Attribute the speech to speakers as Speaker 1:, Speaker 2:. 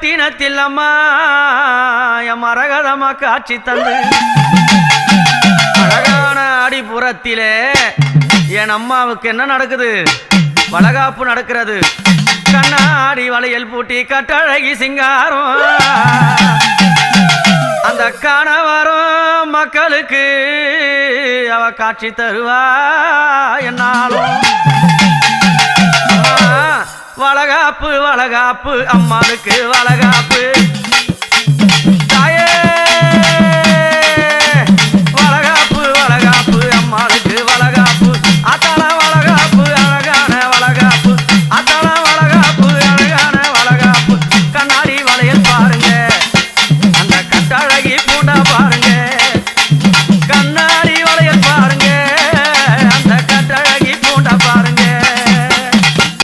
Speaker 1: நாகப்பட்டினத்தில் அம்மா என் மரகதமா காட்சி தந்து அழகான அடிப்புறத்திலே என் அம்மாவுக்கு என்ன நடக்குது? வளகாப்பு நடக்கிறது. கண்ணாடி வளையல் பூட்டி கட்டழகி சிங்காரம் அந்த கணவரும் மக்களுக்கு அவ காட்சி தருவா என்னாலும். வளகாப்பு வளகாப்பு அம்மாளுக்கு வளகாப்பு.